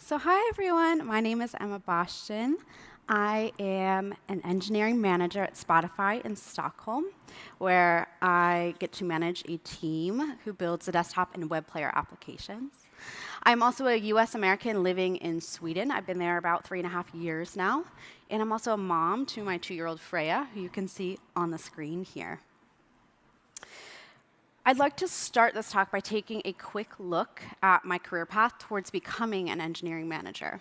So hi everyone, my name is Emma Bostian. I am an engineering manager at Spotify in Stockholm, where I get to manage a team who builds the desktop and web player applications. I'm also a US American living in Sweden. I've been there about 3.5 years now. And I'm also a mom to my 2-year-old Freya, who you can see on the screen here. I'd like to start this talk by taking a quick look at my career path towards becoming an engineering manager.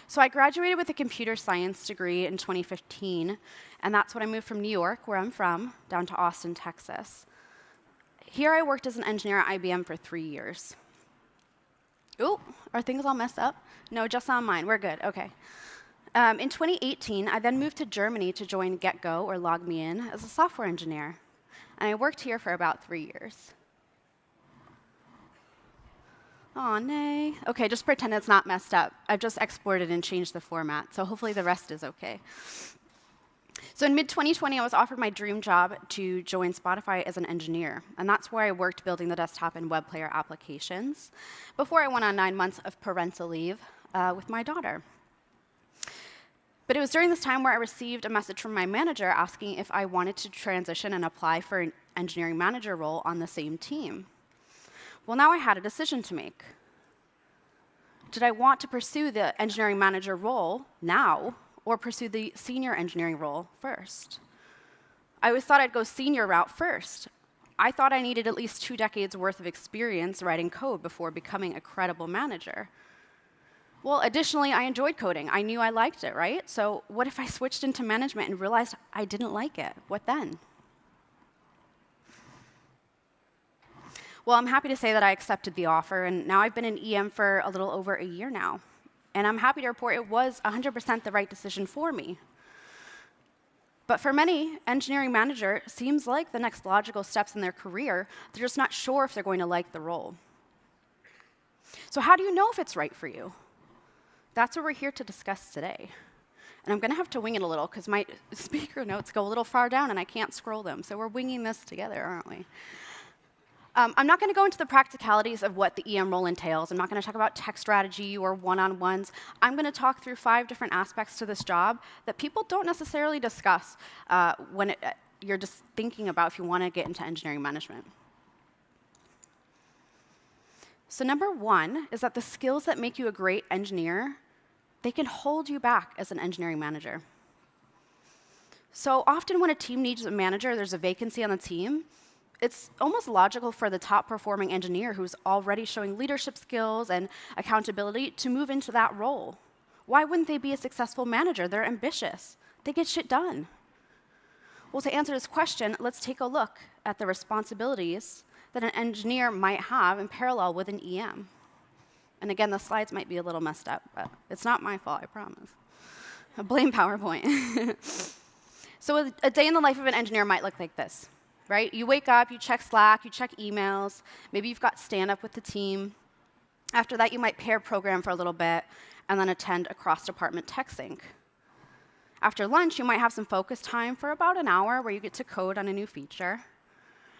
So I graduated with a computer science degree in 2015, and that's when I moved from New York, where I'm from, down to Austin, Texas. Here I worked as an engineer at IBM for 3 years. Ooh, are things all messed up? No, just on mine. We're good. OK. In 2018, I then moved to Germany to join GetGo, or LogMeIn, as a software engineer. And I worked here for about 3 years. Aw, nay. OK, just pretend it's not messed up. I've just exported and changed the format, so hopefully the rest is OK. So in mid-2020, I was offered my dream job to join Spotify as an engineer. And that's where I worked building the desktop and web player applications before I went on 9 months of parental leave with my daughter. But it was during this time where I received a message from my manager asking if I wanted to transition and apply for an engineering manager role on the same team. Well, now I had a decision to make. Did I want to pursue the engineering manager role now, or pursue the senior engineering role first? I always thought I'd go senior route first. I thought I needed at least 2 decades worth of experience writing code before becoming a credible manager. Well, additionally, I enjoyed coding. I knew I liked it, right? So what if I switched into management and realized I didn't like it? What then? Well, I'm happy to say that I accepted the offer, and now I've been in EM for a little over a year now. And I'm happy to report it was 100% the right decision for me. But for many, engineering manager seems like the next logical steps in their career. They're just not sure if they're going to like the role. So how do you know if it's right for you? That's what we're here to discuss today. And I'm going to have to wing it a little, because my speaker notes go a little far down, and I can't scroll them. So we're winging this together, aren't we? I'm not going to go into the practicalities of what the EM role entails. I'm not going to talk about tech strategy or one-on-ones. I'm going to talk through 5 different aspects to this job that people don't necessarily discuss when you're just thinking about if you want to get into engineering management. So number 1 is that the skills that make you a great engineer, they can hold you back as an engineering manager. So often when a team needs a manager, there's a vacancy on the team, it's almost logical for the top performing engineer who's already showing leadership skills and accountability to move into that role. Why wouldn't they be a successful manager? They're ambitious. They get shit done. Well, to answer this question, let's take a look at the responsibilities that an engineer might have in parallel with an EM. And again, the slides might be a little messed up, but it's not my fault, I promise. I blame PowerPoint. So a day in the life of an engineer might look like this, right? You wake up, you check Slack, you check emails, maybe you've got stand-up with the team. After that, you might pair program for a little bit, and then attend a cross-department tech sync. After lunch, you might have some focus time for about an hour where you get to code on a new feature.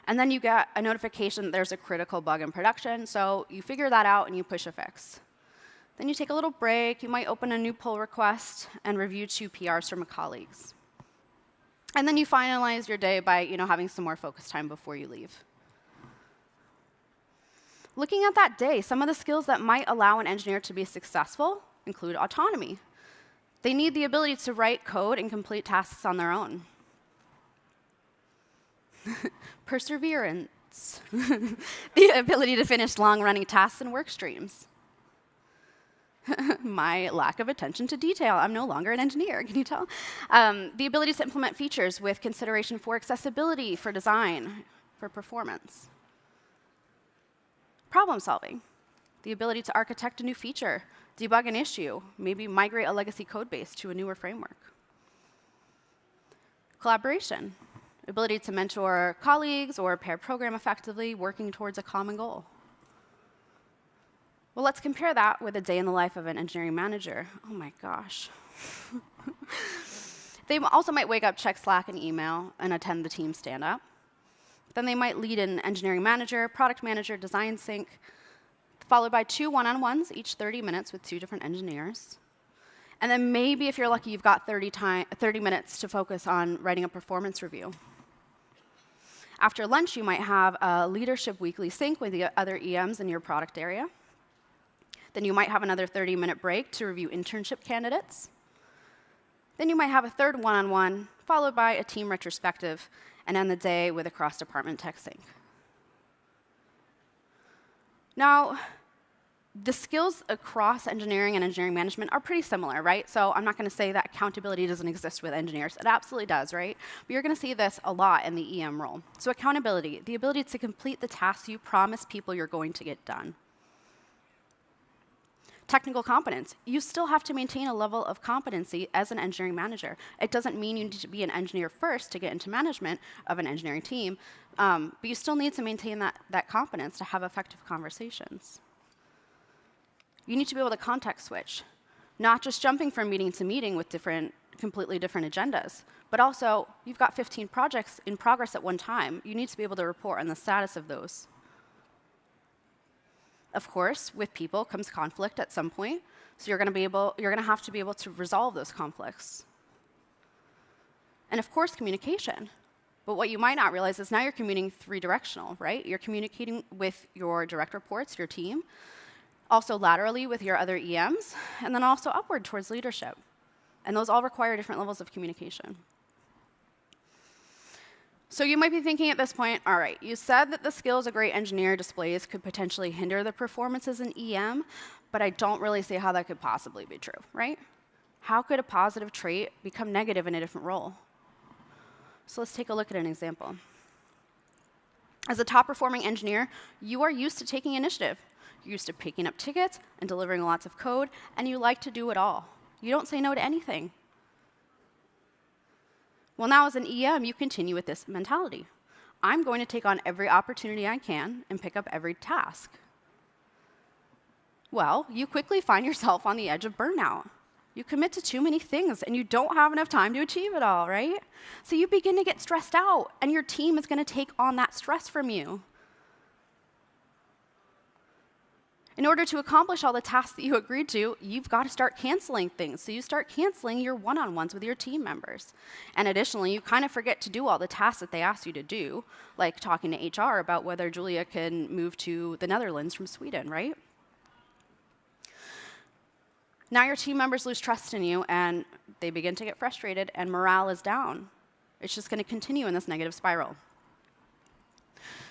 And then you get a notification that there's a critical bug in production, so you figure that out and you push a fix. Then you take a little break, you might open a new pull request and review 2 PRs from colleagues. And then you finalize your day by having some more focus time before you leave. Looking at that day, some of the skills that might allow an engineer to be successful include autonomy. They need the ability to write code and complete tasks on their own. Perseverance, the ability to finish long-running tasks and work streams. My lack of attention to detail. I'm no longer an engineer, can you tell? The ability to implement features with consideration for accessibility, for design, for performance. Problem solving, the ability to architect a new feature, debug an issue, maybe migrate a legacy code base to a newer framework. Collaboration, ability to mentor colleagues or pair program effectively, working towards a common goal. Well, let's compare that with a day in the life of an engineering manager. Oh my gosh. They also might wake up, check Slack and email, and attend the team stand-up. Then they might lead an engineering manager, product manager, design sync. followed by 2 one-on-ones, each 30 minutes with 2 different engineers. And then maybe if you're lucky, you've got 30 minutes to focus on writing a performance review. After lunch, you might have a leadership weekly sync with the other EMs in your product area. Then you might have another 30-minute break to review internship candidates. Then you might have a third one-on-one, followed by a team retrospective, and end the day with a cross-department tech sync. Now, the skills across engineering and engineering management are pretty similar, right? So I'm not going to say that accountability doesn't exist with engineers. It absolutely does, right? But you're going to see this a lot in the EM role. So accountability, the ability to complete the tasks you promise people you're going to get done. Technical competence, you still have to maintain a level of competency as an engineering manager. It doesn't mean you need to be an engineer first to get into management of an engineering team, but you still need to maintain that competence to have effective conversations. You need to be able to context switch, not just jumping from meeting to meeting with completely different agendas, but also you've got 15 projects in progress at one time. You need to be able to report on the status of those. Of course, with people comes conflict at some point, so you're going to have to be able to resolve those conflicts. And of course, communication. But what you might not realize is now you're communicating 3-directional, right? You're communicating with your direct reports, your team, also laterally with your other EMs, and then also upward towards leadership. And those all require different levels of communication. So you might be thinking at this point, all right, you said that the skills a great engineer displays could potentially hinder the performances in EM, but I don't really see how that could possibly be true, right? How could a positive trait become negative in a different role? So let's take a look at an example. As a top-performing engineer, you are used to taking initiative. You're used to picking up tickets and delivering lots of code, and you like to do it all. You don't say no to anything. Well, now as an EM, you continue with this mentality. I'm going to take on every opportunity I can and pick up every task. Well, you quickly find yourself on the edge of burnout. You commit to too many things, and you don't have enough time to achieve it all, right? So you begin to get stressed out, and your team is going to take on that stress from you. In order to accomplish all the tasks that you agreed to, you've got to start canceling things. So you start canceling your one-on-ones with your team members. And additionally, you kind of forget to do all the tasks that they ask you to do, like talking to HR about whether Julia can move to the Netherlands from Sweden, right? Now your team members lose trust in you, and they begin to get frustrated, and morale is down. It's just going to continue in this negative spiral.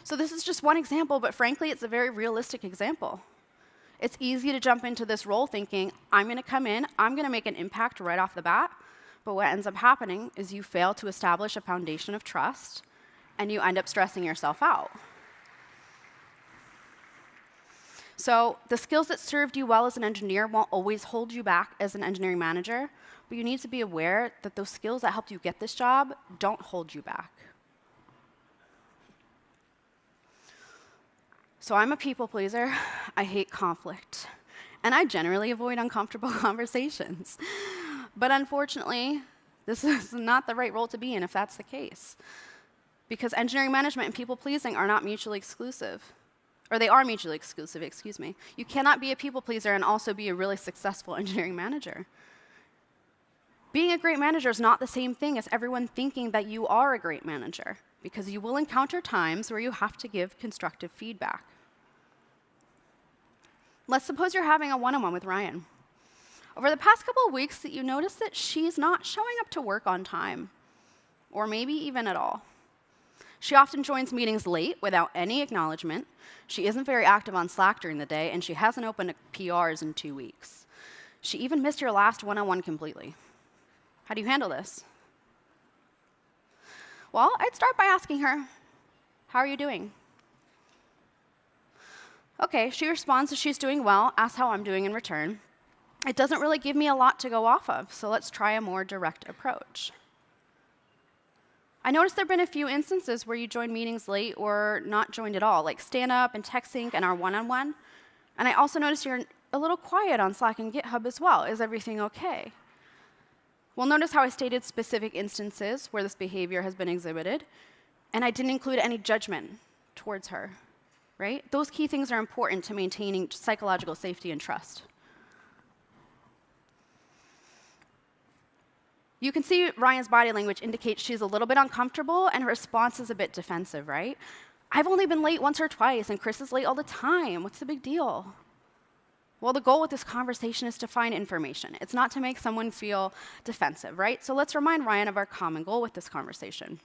So this is just one example, but frankly, it's a very realistic example. It's easy to jump into this role thinking, I'm going to come in, I'm going to make an impact right off the bat, but what ends up happening is you fail to establish a foundation of trust, and you end up stressing yourself out. So the skills that served you well as an engineer won't always hold you back as an engineering manager, but you need to be aware that those skills that helped you get this job don't hold you back. So I'm a people pleaser. I hate conflict. And I generally avoid uncomfortable conversations. But unfortunately, this is not the right role to be in if that's the case. Because engineering management and people pleasing are not mutually exclusive. Or they are mutually exclusive, excuse me. You cannot be a people pleaser and also be a really successful engineering manager. Being a great manager is not the same thing as everyone thinking that you are a great manager, because you will encounter times where you have to give constructive feedback. Let's suppose you're having a one-on-one with Ryan. Over the past couple of weeks, you notice that she's not showing up to work on time, or maybe even at all. She often joins meetings late without any acknowledgement. She isn't very active on Slack during the day, and she hasn't opened PRs in 2 weeks. She even missed your last one-on-one completely. How do you handle this? Well, I'd start by asking her, how are you doing? Okay, she responds that she's doing well, asks how I'm doing in return. It doesn't really give me a lot to go off of, so let's try a more direct approach. I noticed there have been a few instances where you joined meetings late or not joined at all, like stand up and tech sync and our one-on-one. And I also noticed you're a little quiet on Slack and GitHub as well. Is everything okay? Well, notice how I stated specific instances where this behavior has been exhibited, and I didn't include any judgment towards her. right? Those key things are important to maintaining psychological safety and trust. You can see Ryan's body language indicates she's a little bit uncomfortable and her response is a bit defensive, right? I've only been late once or twice and Chris is late all the time. What's the big deal? Well, the goal with this conversation is to find information. It's not to make someone feel defensive, right? So let's remind Ryan of our common goal with this conversation.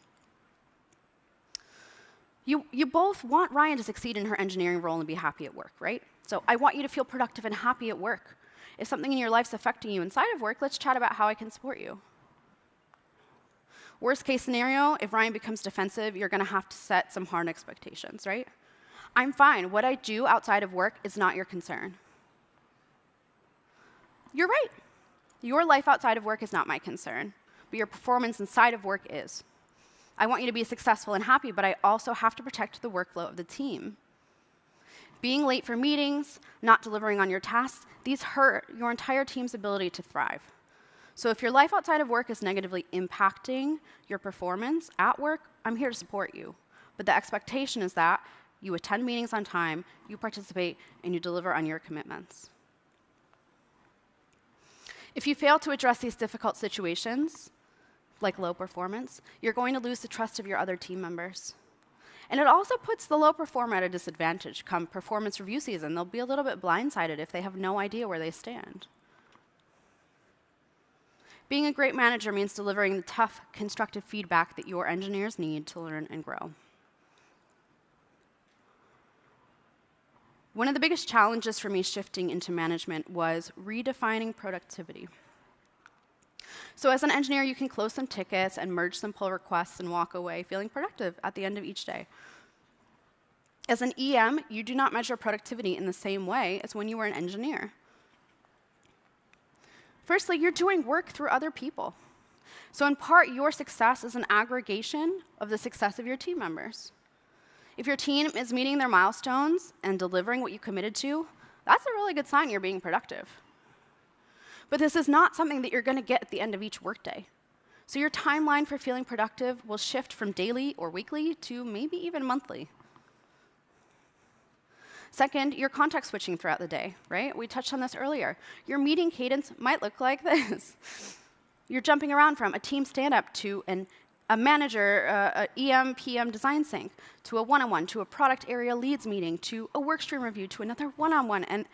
You both want Ryan to succeed in her engineering role and be happy at work, right? So I want you to feel productive and happy at work. If something in your life's affecting you inside of work, let's chat about how I can support you. Worst case scenario, if Ryan becomes defensive, you're going to have to set some hard expectations, right? I'm fine. What I do outside of work is not your concern. You're right. Your life outside of work is not my concern, but your performance inside of work is. I want you to be successful and happy, but I also have to protect the workflow of the team. Being late for meetings, not delivering on your tasks, these hurt your entire team's ability to thrive. So if your life outside of work is negatively impacting your performance at work, I'm here to support you. But the expectation is that you attend meetings on time, you participate, and you deliver on your commitments. If you fail to address these difficult situations, like low performance, you're going to lose the trust of your other team members. And it also puts the low performer at a disadvantage come performance review season. They'll be a little bit blindsided if they have no idea where they stand. Being a great manager means delivering the tough, constructive feedback that your engineers need to learn and grow. One of the biggest challenges for me shifting into management was redefining productivity. So as an engineer, you can close some tickets and merge some pull requests and walk away feeling productive at the end of each day. As an EM, you do not measure productivity in the same way as when you were an engineer. Firstly, you're doing work through other people. So in part, your success is an aggregation of the success of your team members. If your team is meeting their milestones and delivering what you committed to, that's a really good sign you're being productive. But this is not something that you're going to get at the end of each workday. So your timeline for feeling productive will shift from daily or weekly to maybe even monthly. Second, you're context switching throughout the day, right? We touched on this earlier. Your meeting cadence might look like this. You're jumping around from a team stand-up to a manager, a EM, PM design sync, to a one-on-one, to a product area leads meeting, to a workstream review, to another one-on-one, and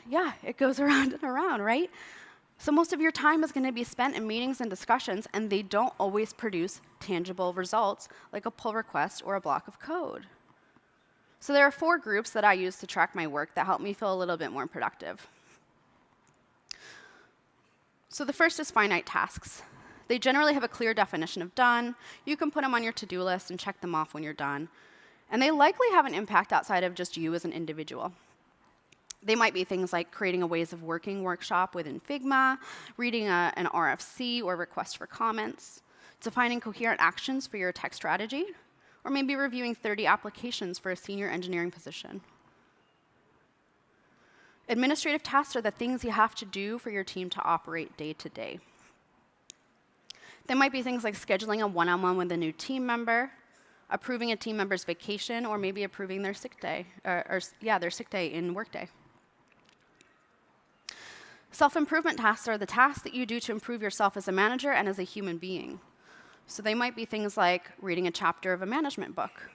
yeah, it goes around and around, right? So most of your time is going to be spent in meetings and discussions, and they don't always produce tangible results like a pull request or a block of code. So there are 4 groups that I use to track my work that help me feel a little bit more productive. So the first is finite tasks. They generally have a clear definition of done. You can put them on your to-do list and check them off when you're done. And they likely have an impact outside of just you as an individual. They might be things like creating a ways of working workshop within Figma, reading an RFC or request for comments, defining coherent actions for your tech strategy, or maybe reviewing 30 applications for a senior engineering position. Administrative tasks are the things you have to do for your team to operate day to day. They might be things like scheduling a one-on-one with a new team member, approving a team member's vacation, or maybe approving their sick day, their sick day in Workday. Self-improvement tasks are the tasks that you do to improve yourself as a manager and as a human being. So they might be things like reading a chapter of a management book,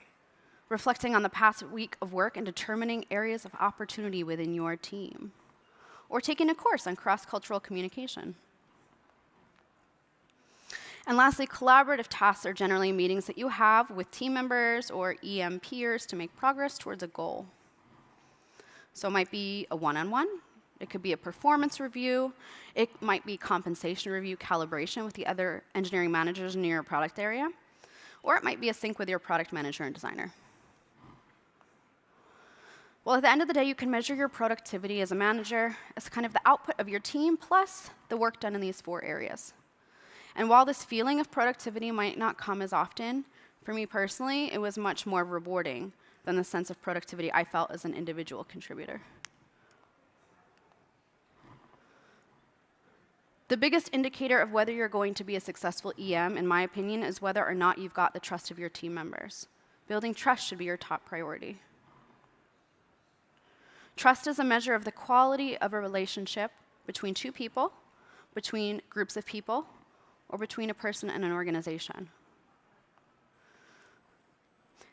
reflecting on the past week of work and determining areas of opportunity within your team, or taking a course on cross-cultural communication. And lastly, collaborative tasks are generally meetings that you have with team members or EM peers to make progress towards a goal. So it might be a one-on-one. It could be a performance review. It might be compensation review calibration with the other engineering managers in your product area. Or it might be a sync with your product manager and designer. Well, at the end of the day, you can measure your productivity as a manager as kind of the output of your team plus the work done in these 4 areas. And while this feeling of productivity might not come as often, for me personally, it was much more rewarding than the sense of productivity I felt as an individual contributor. The biggest indicator of whether you're going to be a successful EM, in my opinion, is whether or not you've got the trust of your team members. Building trust should be your top priority. Trust is a measure of the quality of a relationship between two people, between groups of people, or between a person and an organization.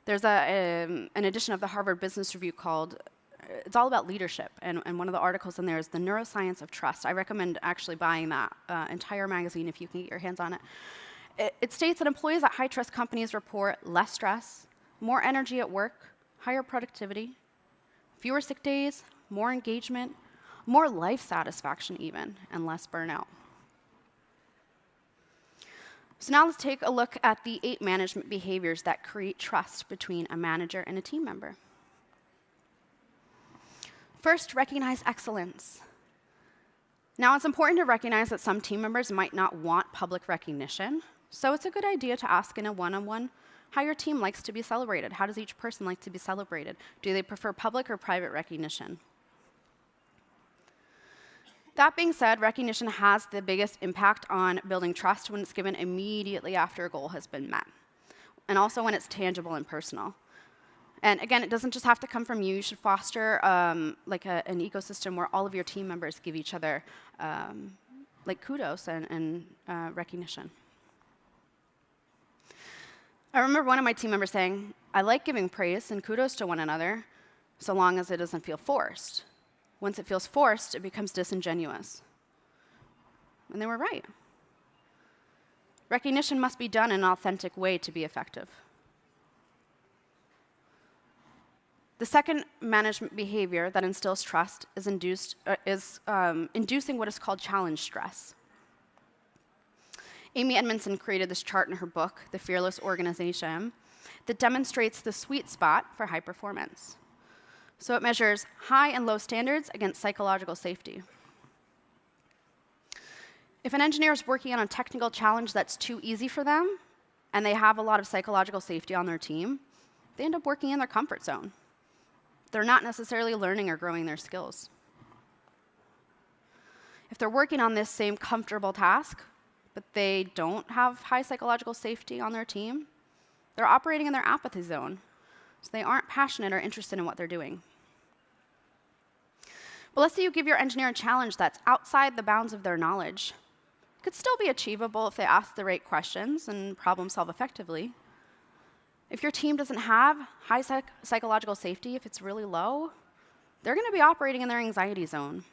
There's an edition of the Harvard Business Review called, it's all about leadership, and one of the articles in there is The Neuroscience of Trust. I recommend actually buying that entire magazine if you can get your hands on it. It states that employees at high-trust companies report less stress, more energy at work, higher productivity, fewer sick days, more engagement, more life satisfaction even, and less burnout. So now let's take a look at the 8 management behaviors that create trust between a manager and a team member. First, recognize excellence. Now, it's important to recognize that some team members might not want public recognition, so it's a good idea to ask in a one-on-one how your team likes to be celebrated. How does each person like to be celebrated? Do they prefer public or private recognition? That being said, recognition has the biggest impact on building trust when it's given immediately after a goal has been met, and also when it's tangible and personal. And again, it doesn't just have to come from you. You should foster an ecosystem where all of your team members give each other kudos and recognition. I remember one of my team members saying, "I like giving praise and kudos to one another, so long as it doesn't feel forced. Once it feels forced, it becomes disingenuous." And they were right. Recognition must be done in an authentic way to be effective. The second management behavior that instills trust is inducing what is called challenge stress. Amy Edmondson created this chart in her book, The Fearless Organization, that demonstrates the sweet spot for high performance. So it measures high and low standards against psychological safety. If an engineer is working on a technical challenge that's too easy for them, and they have a lot of psychological safety on their team, they end up working in their comfort zone. They're not necessarily learning or growing their skills. If they're working on this same comfortable task, but they don't have high psychological safety on their team, they're operating in their apathy zone, so they aren't passionate or interested in what they're doing. But let's say you give your engineer a challenge that's outside the bounds of their knowledge. It could still be achievable if they ask the right questions and problem solve effectively. If your team doesn't have high psychological safety, if it's really low, they're going to be operating in their anxiety zone.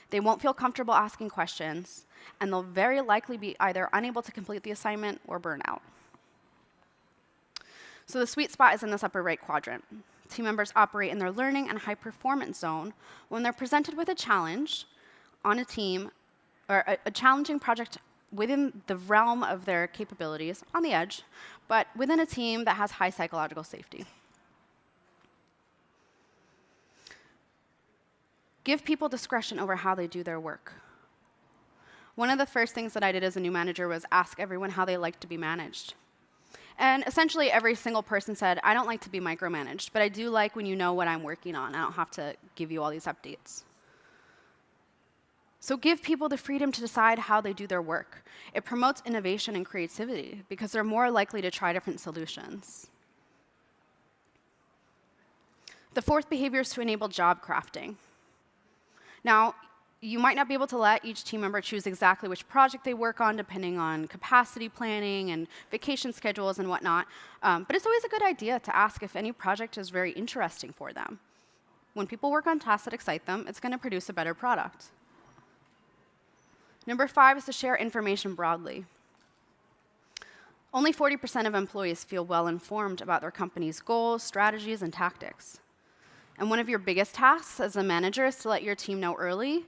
They won't feel comfortable asking questions, and they'll very likely be either unable to complete the assignment or burn out. So the sweet spot is in this upper right quadrant. Team members operate in their learning and high performance zone when they're presented with a challenge on a team, or a challenging project within the realm of their capabilities, on the edge, but within a team that has high psychological safety. Give people discretion over how they do their work. One of the first things that I did as a new manager was ask everyone how they like to be managed. And essentially every single person said, "I don't like to be micromanaged, but I do like when you know what I'm working on. I don't have to give you all these updates." So give people the freedom to decide how they do their work. It promotes innovation and creativity because they're more likely to try different solutions. The fourth behavior is to enable job crafting. Now, you might not be able to let each team member choose exactly which project they work on, depending on capacity planning and vacation schedules and whatnot, but it's always a good idea to ask if any project is very interesting for them. When people work on tasks that excite them, it's going to produce a better product. Number 5 is to share information broadly. Only 40% of employees feel well informed about their company's goals, strategies, and tactics. And one of your biggest tasks as a manager is to let your team know early,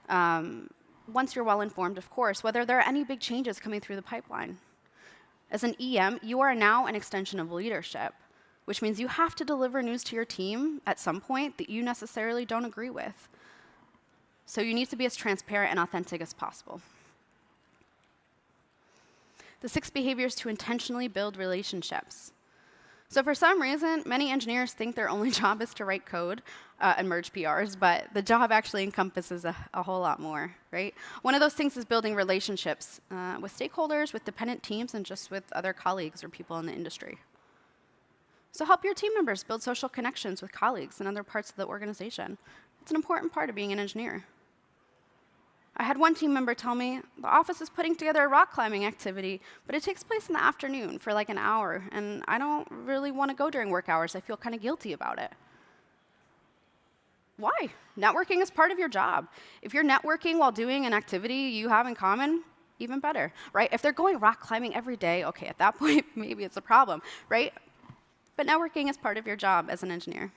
once you're well informed, of course, whether there are any big changes coming through the pipeline. As an EM, you are now an extension of leadership, which means you have to deliver news to your team at some point that you necessarily don't agree with. So you need to be as transparent and authentic as possible. The 6th behavior is to intentionally build relationships. So for some reason, many engineers think their only job is to write code and merge PRs, but the job actually encompasses a whole lot more, right? One of those things is building relationships with stakeholders, with dependent teams, and just with other colleagues or people in the industry. So help your team members build social connections with colleagues in other parts of the organization. It's an important part of being an engineer. I had one team member tell me, the office is putting together a rock climbing activity, but it takes place in the afternoon for like an hour, and I don't really want to go during work hours. I feel kind of guilty about it. Why? Networking is part of your job. If you're networking while doing an activity you have in common, even better, right? If they're going rock climbing every day, okay, at that point, maybe it's a problem, right? But networking is part of your job as an engineer.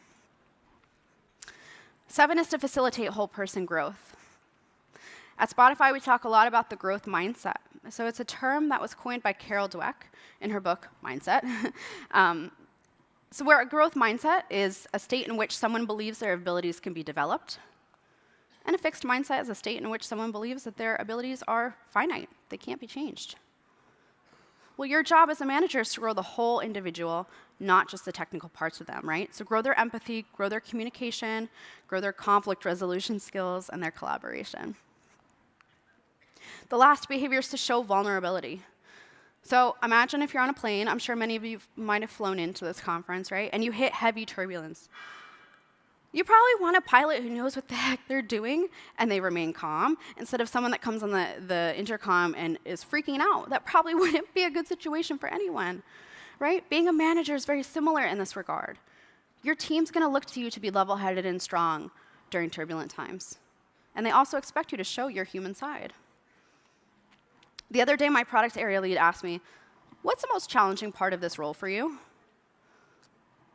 7 is to facilitate whole person growth. At Spotify, we talk a lot about the growth mindset. So it's a term that was coined by Carol Dweck in her book, Mindset. So where a growth mindset is a state in which someone believes their abilities can be developed, and a fixed mindset is a state in which someone believes that their abilities are finite. They can't be changed. Well, your job as a manager is to grow the whole individual, not just the technical parts of them, right? So grow their empathy, grow their communication, grow their conflict resolution skills, and their collaboration. The last behavior is to show vulnerability. So imagine if you're on a plane, I'm sure many of you might have flown into this conference, right? And you hit heavy turbulence. You probably want a pilot who knows what the heck they're doing and they remain calm, instead of someone that comes on the intercom and is freaking out. That probably wouldn't be a good situation for anyone, right? Being a manager is very similar in this regard. Your team's going to look to you to be level-headed and strong during turbulent times. And they also expect you to show your human side. The other day, my product area lead asked me, what's the most challenging part of this role for you?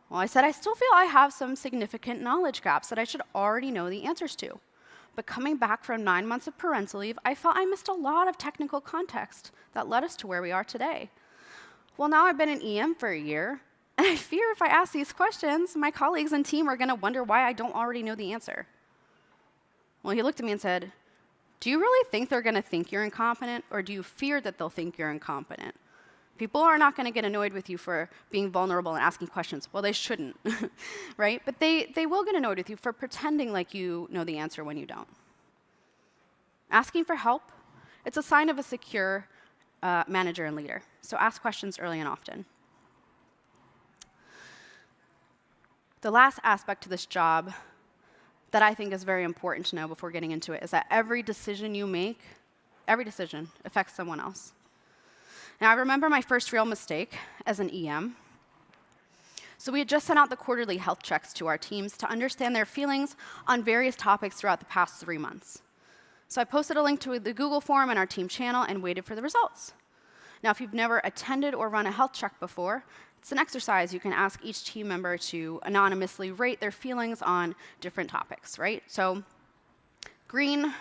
Well, I said, I still feel I have some significant knowledge gaps that I should already know the answers to. But coming back from 9 months of parental leave, I felt I missed a lot of technical context that led us to where we are today. Well, now I've been an EM for a year, and I fear if I ask these questions, my colleagues and team are going to wonder why I don't already know the answer. Well, he looked at me and said, do you really think they're going to think you're incompetent, or do you fear that they'll think you're incompetent? People are not going to get annoyed with you for being vulnerable and asking questions. Well, they shouldn't, right? But they will get annoyed with you for pretending like you know the answer when you don't. Asking for help, it's a sign of a secure manager and leader. So ask questions early and often. The last aspect to this job that I think is very important to know before getting into it is that every decision you make, every decision affects someone else. Now, I remember my first real mistake as an EM. So we had just sent out the quarterly health checks to our teams to understand their feelings on various topics throughout the past 3 months. So I posted a link to the Google form in our team channel and waited for the results. Now, if you've never attended or run a health check before, it's an exercise. You can ask each team member to anonymously rate their feelings on different topics, right? So green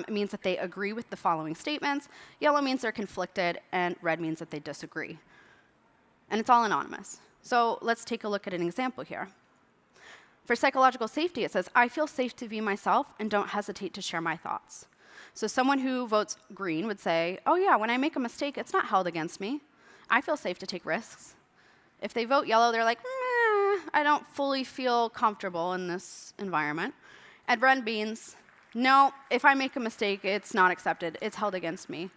means that they agree with the following statements, yellow means they're conflicted, and red means that they disagree. And it's all anonymous. So let's take a look at an example here. For psychological safety, it says, I feel safe to be myself and don't hesitate to share my thoughts. So someone who votes green would say, oh yeah, when I make a mistake, it's not held against me. I feel safe to take risks. If they vote yellow, they're like, I don't fully feel comfortable in this environment. And red means, no, if I make a mistake, it's not accepted. It's held against me.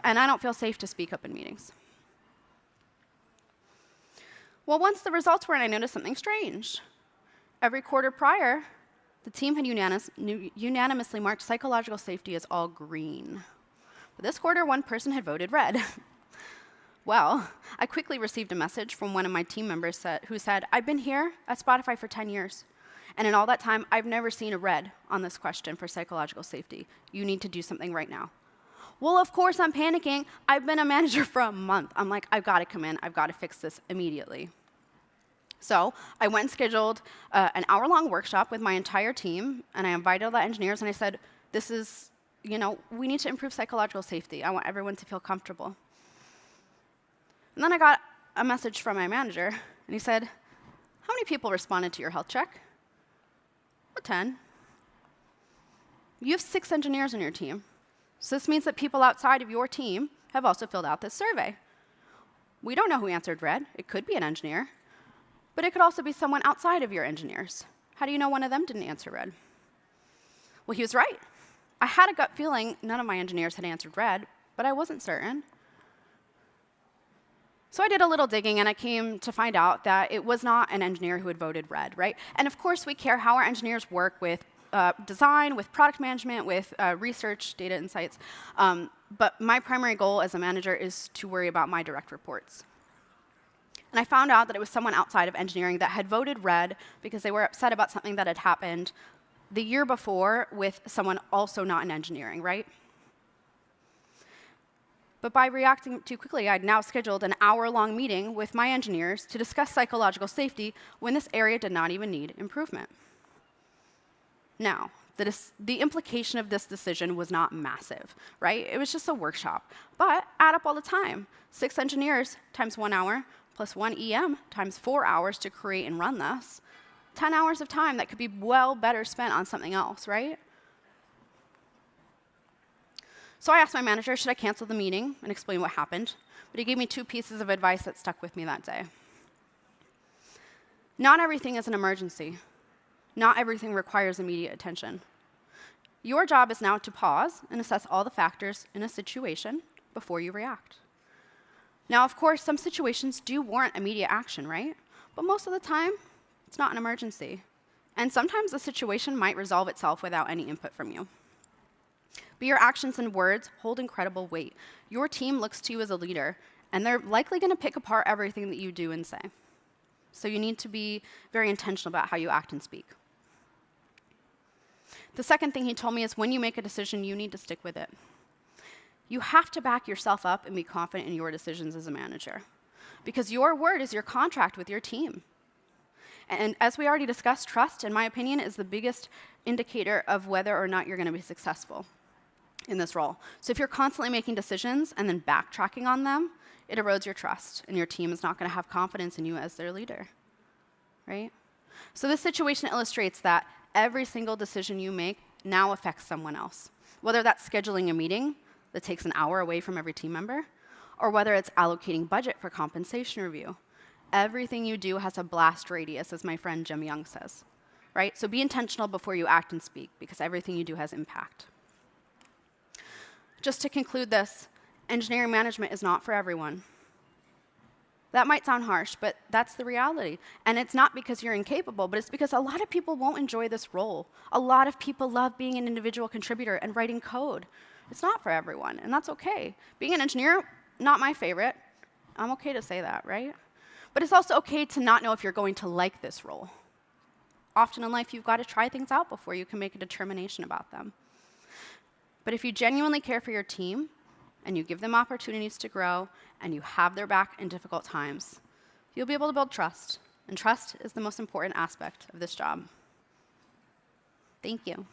And I don't feel safe to speak up in meetings. Well, once the results were in, I noticed something strange. Every quarter prior, the team had unanimously marked psychological safety as all green. But this quarter, one person had voted red. Well, I quickly received a message from one of my team members who said, I've been here at Spotify for 10 years, and in all that time, I've never seen a red on this question for psychological safety. You need to do something right now. Well, of course, I'm panicking. I've been a manager for a month. I'm like, I've got to come in. I've got to fix this immediately. So I went and scheduled an hour-long workshop with my entire team, and I invited all the engineers, and I said, we need to improve psychological safety. I want everyone to feel comfortable. And then I got a message from my manager, and he said, how many people responded to your health check? Well, 10. You have 6 engineers on your team. So this means that people outside of your team have also filled out this survey. We don't know who answered red. It could be an engineer. But it could also be someone outside of your engineers. How do you know one of them didn't answer red? Well, he was right. I had a gut feeling none of my engineers had answered red, but I wasn't certain. So I did a little digging, and I came to find out that it was not an engineer who had voted red, right? And of course, we care how our engineers work with design, with product management, with research, data insights. But my primary goal as a manager is to worry about my direct reports. And I found out that it was someone outside of engineering that had voted red because they were upset about something that had happened the year before with someone also not in engineering, right? But by reacting too quickly, I'd now scheduled an hour-long meeting with my engineers to discuss psychological safety when this area did not even need improvement. Now, the implication of this decision was not massive, right? It was just a workshop. But add up all the time. 6 engineers times 1 hour plus 1 EM times 4 hours to create and run this. 10 hours of time that could be well better spent on something else, right? So I asked my manager, should I cancel the meeting and explain what happened? But he gave me 2 pieces of advice that stuck with me that day. Not everything is an emergency. Not everything requires immediate attention. Your job is now to pause and assess all the factors in a situation before you react. Now, of course, some situations do warrant immediate action, right? But most of the time, it's not an emergency. And sometimes the situation might resolve itself without any input from you. But your actions and words hold incredible weight. Your team looks to you as a leader, and they're likely going to pick apart everything that you do and say. So you need to be very intentional about how you act and speak. The second thing he told me is when you make a decision, you need to stick with it. You have to back yourself up and be confident in your decisions as a manager, because your word is your contract with your team. And as we already discussed, trust, in my opinion, is the biggest indicator of whether or not you're going to be successful in this role. So if you're constantly making decisions and then backtracking on them, it erodes your trust, and your team is not going to have confidence in you as their leader, right? So this situation illustrates that every single decision you make now affects someone else, whether that's scheduling a meeting that takes an hour away from every team member, or whether it's allocating budget for compensation review. Everything you do has a blast radius, as my friend Jim Young says, right? So be intentional before you act and speak, because everything you do has impact. Just to conclude this, engineering management is not for everyone. That might sound harsh, but that's the reality. And it's not because you're incapable, but it's because a lot of people won't enjoy this role. A lot of people love being an individual contributor and writing code. It's not for everyone, and that's okay. Being an engineer, not my favorite. I'm okay to say that, right? But it's also okay to not know if you're going to like this role. Often in life, you've got to try things out before you can make a determination about them. But if you genuinely care for your team, and you give them opportunities to grow, and you have their back in difficult times, you'll be able to build trust. And trust is the most important aspect of this job. Thank you.